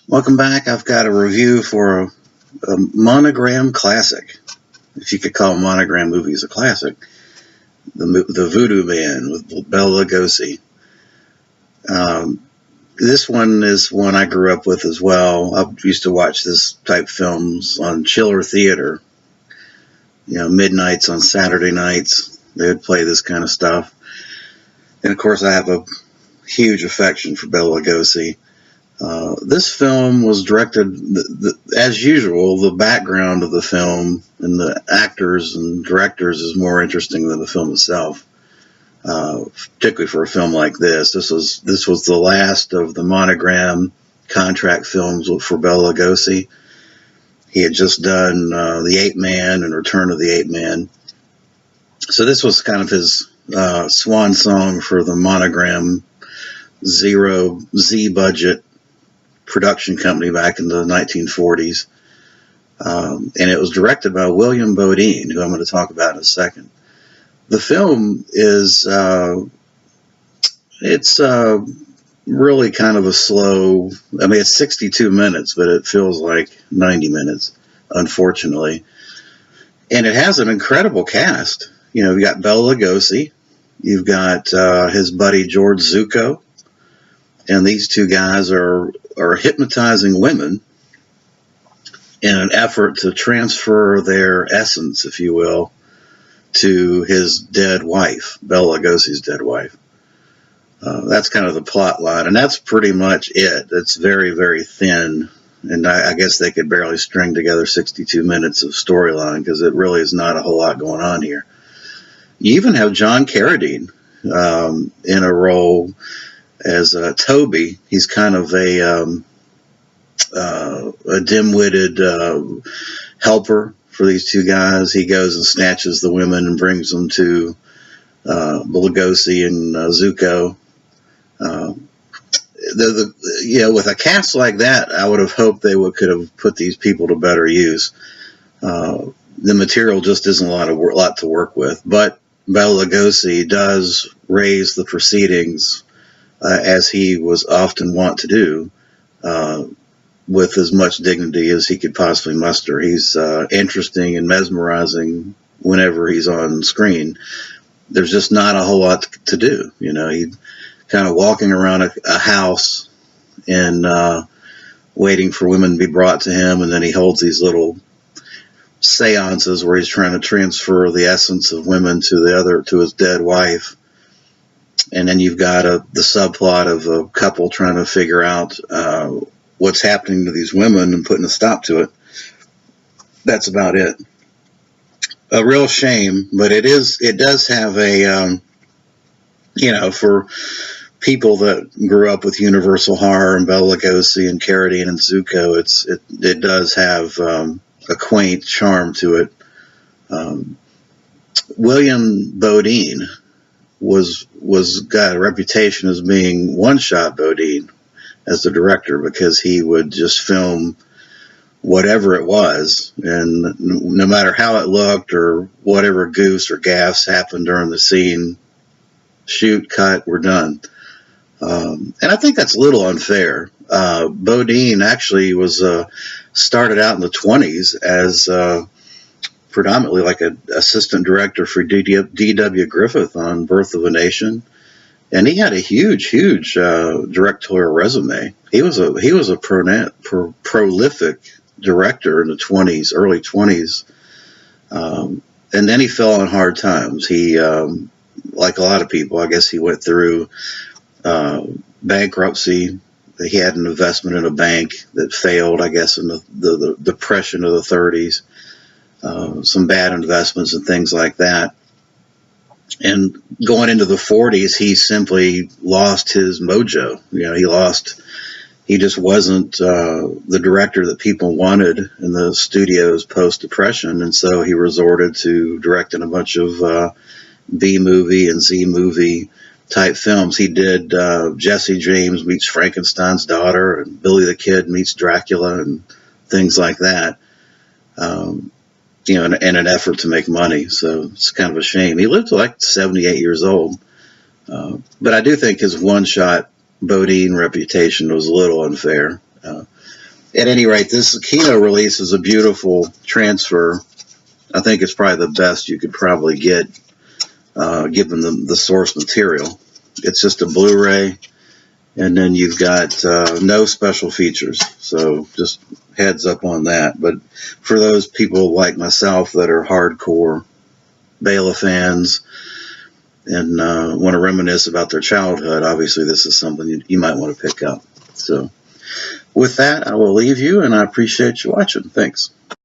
Welcome back. I've got a review for a Monogram classic, if you could call Monogram movies a classic. The Voodoo Man with Bela Lugosi. This one is one I grew up with as well. I used to watch this type films on Chiller Theater. Midnights on Saturday nights. They would play this kind of stuff. And of course, I have a huge affection for Bela Lugosi. This film was directed, as usual, the background of the film and the actors and directors is more interesting than the film itself, particularly for a film like this. This was the last of the Monogram contract films for Bela Lugosi. He had just done The Ape Man and Return of the Ape Man. So this was kind of his swan song for the Monogram zero Z budget production company back in the 1940s. And it was directed by William Bodine, who I'm going to talk about in a second. The film is, it's really kind of a slow, it's 62 minutes, but it feels like 90 minutes, unfortunately. And it has an incredible cast. You've got Bela Lugosi, you've got his buddy George Zucco, and these two guys are hypnotizing women in an effort to transfer their essence, if you will, to his dead wife, Bela Lugosi's dead wife. That's kind of the plot line, and that's pretty much it. It's very, very thin, and I guess they could barely string together 62 minutes of storyline because it really is not a whole lot going on here. You even have John Carradine in a role as Toby. He's kind of a dim-witted helper for these two guys. He goes and snatches the women and brings them to Lugosi and Zucco. With a cast like that, I would have hoped they could have put these people to better use. The material just isn't a lot to work with, but Bela Lugosi does raise the proceedings as he was often wont to do, with as much dignity as he could possibly muster. He's interesting and mesmerizing whenever he's on screen. There's just not a whole lot to do. He's kind of walking around a house and waiting for women to be brought to him, and then he holds these little seances where he's trying to transfer the essence of women to his dead wife. And then you've got the subplot of a couple trying to figure out what's happening to these women and putting a stop to it. That's about it. A real shame, but it does have a, for people that grew up with Universal Horror and Bela Lugosi and Carradine and Zucco, it does have a quaint charm to it. William Bodine was got a reputation as being one-shot Bodine as the director, because he would just film whatever it was, and no matter how it looked or whatever goofs or gaffes happened during the scene, shoot, cut, we're done. And I think that's a little unfair. Bodine actually was started out in the 20s as predominantly like an assistant director for D.W. Griffith on Birth of a Nation, and he had a huge directorial resume. He was a prolific director in the 20s, early 20s, and then he fell on hard times. He, like a lot of people, I guess he went through bankruptcy. He had an investment in a bank that failed, I guess, in the Depression of the 30s. Some bad investments and things like that. And going into the 40s, he simply lost his mojo. He just wasn't the director that people wanted in the studios post-Depression, and so he resorted to directing a bunch of B-movie and Z-movie type films. He did Jesse James Meets Frankenstein's Daughter and Billy the Kid Meets Dracula and things like that. In an effort to make money. So it's kind of a shame. He lived to like 78 years old. But I do think his one-shot Bodine reputation was a little unfair. At any rate, this Kino release is a beautiful transfer. I think it's probably the best you could probably get, given the source material. It's just a Blu-ray, and then you've got no special features. So just heads up on that. But for those people like myself that are hardcore Bela fans and want to reminisce about their childhood, obviously this is something you might want to pick up. So with that, I will leave you, and I appreciate you watching. Thanks.